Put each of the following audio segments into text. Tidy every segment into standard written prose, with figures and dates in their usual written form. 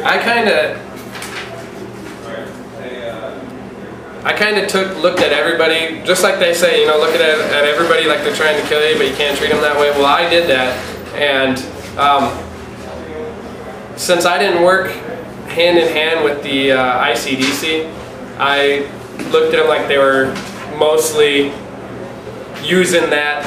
I kind of looked at everybody, just like they say, you know, look at everybody like they're trying to kill you, but you can't treat them that way. Well, I did that, and since I didn't work hand in hand with the ICDC, I looked at them like they were mostly using that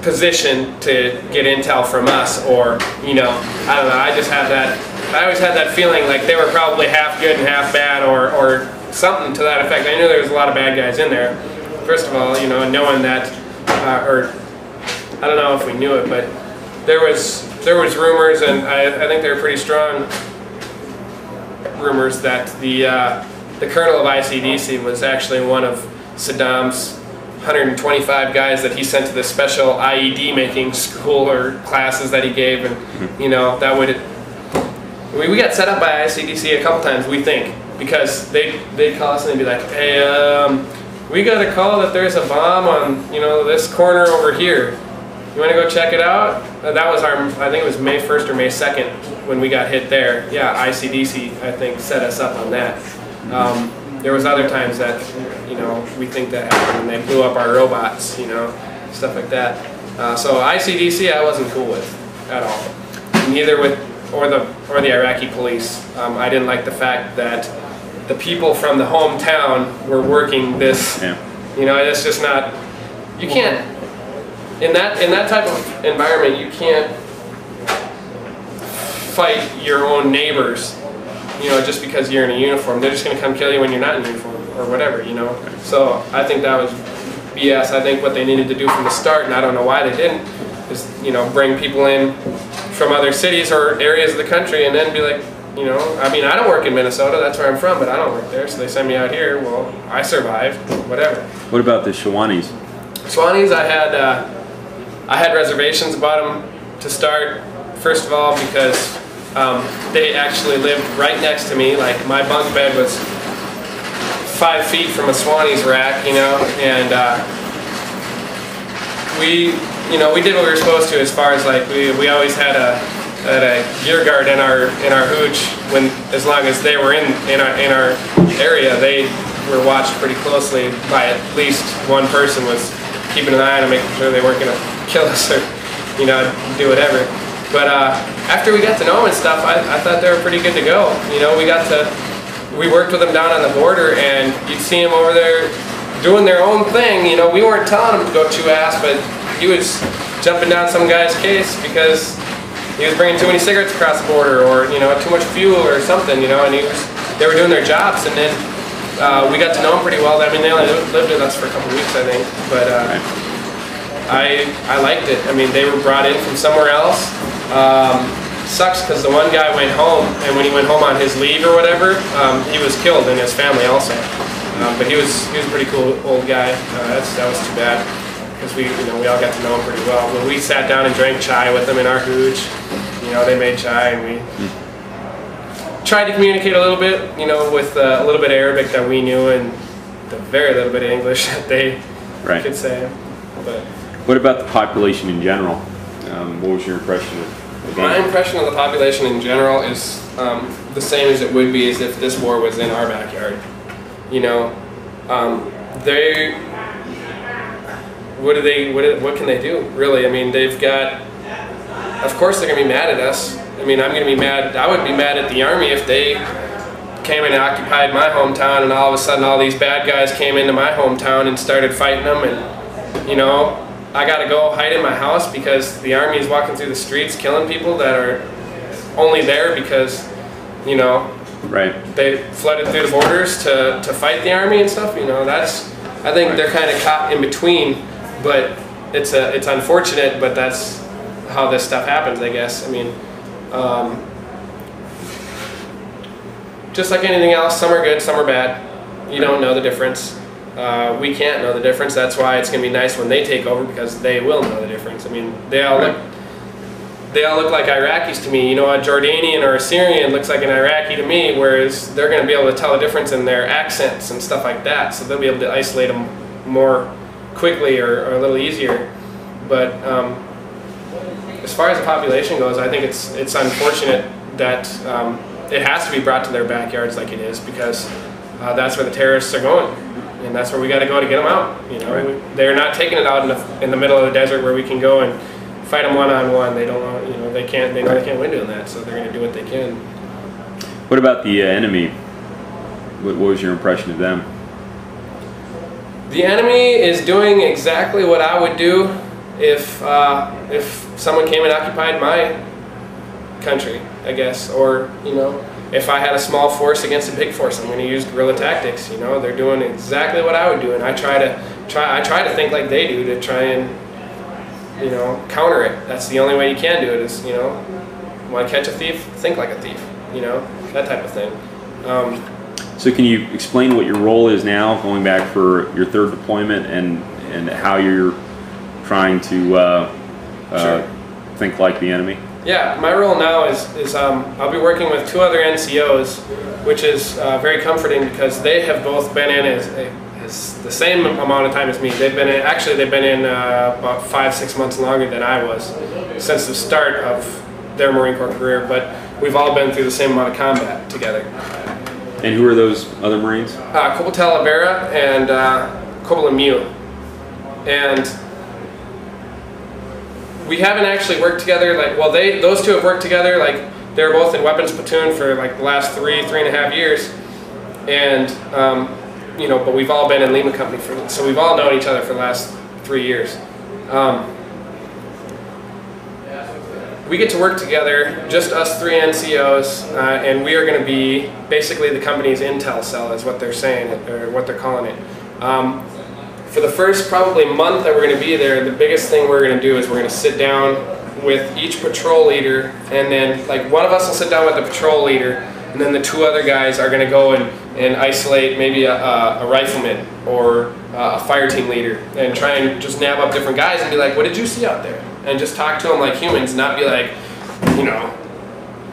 position to get intel from us, or, you know, I don't know, I just had that, I always had that feeling like they were probably half good and half bad, or something to that effect. I knew there was a lot of bad guys in there, first of all, you know, knowing that, or I don't know if we knew it, but there was rumors, and I think they were pretty strong rumors, that the colonel of ICDC was actually one of Saddam's 125 guys that he sent to the special IED making school or classes that he gave, and you know, that would, we got set up by ICDC a couple times, we think, because they'd call us and they'd be like, hey, we got a call that there's a bomb on, you know, this corner over here. You want to go check it out? That was our, I think it was May 1st or May 2nd when we got hit there. Yeah, ICDC, I think, set us up on that. There was other times that, you know, we think that happened, and they blew up our robots, you know, stuff like that. So ICDC I wasn't cool with at all. Neither with, or the Iraqi police. I didn't like the fact that the people from the hometown were working this, you know, it's just not, you can't, in that type of environment, you can't fight your own neighbors, you know, just because you're in a uniform. They're just going to come kill you when you're not in uniform, or whatever, you know. So I think that was BS. I think what they needed to do from the start, and I don't know why they didn't, is, you know, bring people in from other cities or areas of the country, and then be like, you know, I mean, I don't work in Minnesota, that's where I'm from, but I don't work there, so they send me out here. Well, I survived, whatever. What about the Shawanis? Shawanis, I had reservations about them to start. First of all, because they actually lived right next to me. Like, my bunk bed was 5 feet from a Swannies rack, you know, and we did what we were supposed to, as far as, like, we always had a gear guard in our hooch, when, as long as they were in our area. They were watched pretty closely by at least one person, was keeping an eye on them, making sure they weren't going to kill us or, you know, do whatever. But after we got to know them and stuff, I thought they were pretty good to go. You know, we worked with them down on the border, and you'd see them over there doing their own thing. You know, we weren't telling them to go chew ass, but he was jumping down some guy's case because he was bringing too many cigarettes across the border, or, you know, too much fuel or something, you know, and they were doing their jobs. And then we got to know them pretty well. I mean, they only lived with us for a couple weeks, I think, but I liked it. I mean, they were brought in from somewhere else. Sucks because the one guy went home, and when he went home on his leave or whatever, he was killed, and his family also. But he was a pretty cool old guy. That was too bad, because we all got to know him pretty well. When we sat down and drank chai with them in our hooch, you know, they made chai, and we tried to communicate a little bit, you know, with a little bit of Arabic that we knew, and the very little bit of English that they could say. But what about the population in general? What was your impression of the My impression of the population in general is the same as it would be as if this war was in our backyard. You know, what can they do, really? I mean, they've got, of course they're going to be mad at us. I mean, I would be mad at the Army if they came and occupied my hometown, and all of a sudden all these bad guys came into my hometown and started fighting them, and, you know, I gotta go hide in my house because the Army is walking through the streets killing people that are only there because, you know, they flooded through the borders to fight the Army and stuff. You know, I think they're kind of caught in between, but it's unfortunate, but that's how this stuff happens, I guess. I mean, just like anything else, some are good, some are bad. You don't know the difference. We can't know the difference. That's why it's going to be nice when they take over, because they will know the difference. I mean, they all look like Iraqis to me. You know, a Jordanian or a Syrian looks like an Iraqi to me, whereas they're going to be able to tell the difference in their accents and stuff like that. So they'll be able to isolate them more quickly or a little easier. But as far as the population goes, I think it's unfortunate that it has to be brought to their backyards like it is, because that's where the terrorists are going, and that's where we got to go to get them out. You know, Right. they're not taking it out in the middle of the desert where we can go and fight them one-on-one. They don't want, you know, they can't. They know they can't win doing that, so they're going to do what they can. What about the enemy? What was your impression of them? The enemy is doing exactly what I would do if someone came and occupied my country, I guess, or, you know, if I had a small force against a big force, I'm going to use guerrilla tactics. You know, they're doing exactly what I would do, and I try to think like they do, to try and, you know, counter it. That's the only way you can do it, is, you know, want to catch a thief, think like a thief, you know, that type of thing. So can you explain what your role is now, going back for your third deployment, and how you're trying to Sure. think like the enemy? Yeah, my role now is I'll be working with 2 other NCOs, which is very comforting, because they have both been in as the same amount of time as me. They've been in about 5-6 months longer than I was, since the start of their Marine Corps career, but we've all been through the same amount of combat together. And who are those other Marines? Corporal Talavera and Corporal Lemieux. And we haven't actually worked together, like, well, those 2 have worked together, like, they were both in weapons platoon for like the last 3.5 years, and you know, but we've all been in Lima Company so we've all known each other for the last 3 years. We get to work together, just us 3 NCOs, and we are going to be basically the company's intel cell, is what they're saying, or what they're calling it. For the first probably month that we're going to be there, the biggest thing we're going to do is we're going to sit down with each patrol leader, and then, like, one of us will sit down with the patrol leader, and then the 2 other guys are going to go and isolate maybe a rifleman or a fire team leader, and try and just nab up different guys and be like, what did you see out there? And just talk to them like humans, not be like, you know,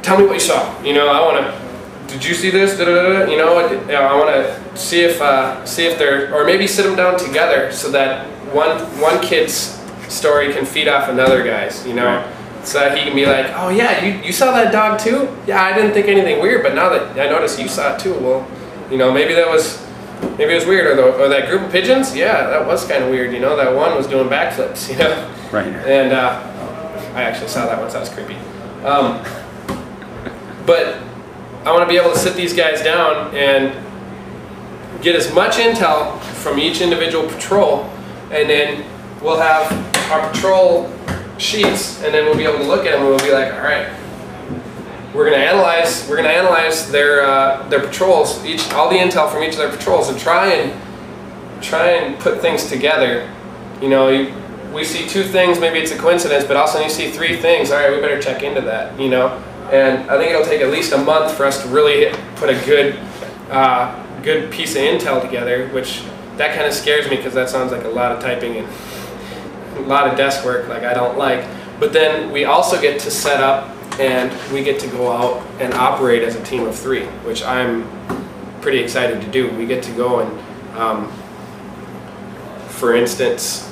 tell me what you saw. You know, I want to, did you see this? Da, da, da, da. You know, I want to see if they're, or maybe sit them down together, so that one kid's story can feed off another guy's, you know. Right. So that he can be like, oh yeah, you saw that dog too? Yeah, I didn't think anything weird, but now that I noticed you saw it too, well, you know, maybe it was weird. Or that group of pigeons, yeah, that was kind of weird, you know, that one was doing backflips, you know. Right. And I actually saw that once, that was creepy. But I want to be able to sit these guys down and get as much intel from each individual patrol, and then we'll have our patrol sheets, and then we'll be able to look at them and we'll be like, all right, we're gonna analyze their patrols, all the intel from each of their patrols, and try and put things together. You know, we see 2 things, maybe it's a coincidence, but also you see 3 things, all right, we better check into that, you know. And I think it'll take at least a month for us to really put a good piece of intel together, which that kind of scares me, because that sounds like a lot of typing and a lot of desk work, like I don't like. But then we also get to set up, and we get to go out and operate as a team of 3, which I'm pretty excited to do. We get to go and, for instance,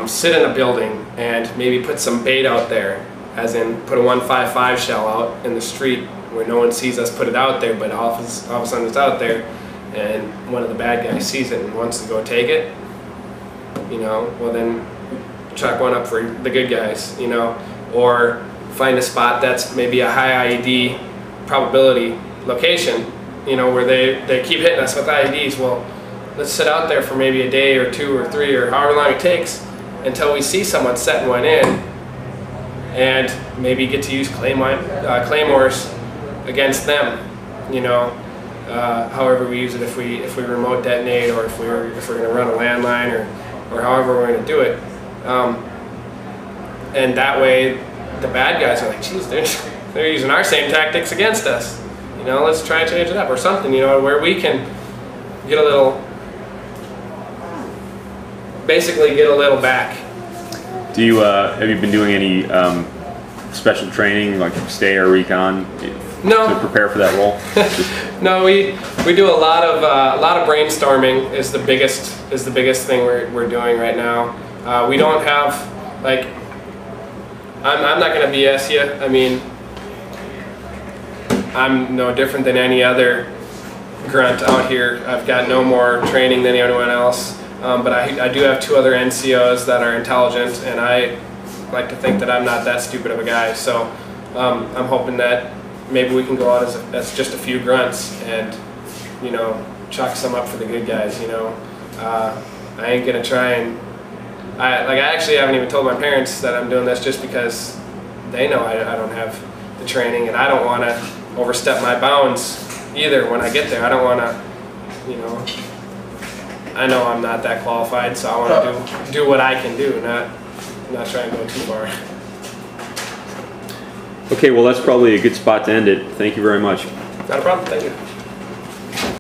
sit in a building and maybe put some bait out there, as in put a 155 shell out in the street where no one sees us put it out there, but all of a sudden it's out there, and one of the bad guys sees it and wants to go take it, you know, well then chalk one up for the good guys, you know, or find a spot that's maybe a high IED probability location, you know, where they keep hitting us with IEDs. Well, let's sit out there for maybe a day or 2 or 3 or however long it takes until we see someone setting one in, and maybe get to use claymores against them, you know, however we use it, if we remote detonate, or if we're going to run a landline, or however we're going to do it. And that way the bad guys are like, geez, they're using our same tactics against us. You know, let's try and change it up, or something, you know, where we can get a little, basically get a little back. Do you have you been doing any special training, like stay or recon, No. to prepare for that role? No, we do a lot of brainstorming is the biggest thing we're doing right now. We don't have, like, I'm not gonna BS you. I mean, I'm no different than any other grunt out here. I've got no more training than anyone else, but I do have 2 other NCOs that are intelligent, and I like to think that I'm not that stupid of a guy. So I'm hoping that maybe we can go out as just a few grunts and, you know, chalk some up for the good guys, you know. I ain't gonna try and, I actually haven't even told my parents that I'm doing this, just because they know I don't have the training, and I don't want to overstep my bounds either when I get there. I don't want to, you know, I know I'm not that qualified, so I want to do what I can do, not try and go too far. Okay, well, that's probably a good spot to end it. Thank you very much. Not a problem. Thank you.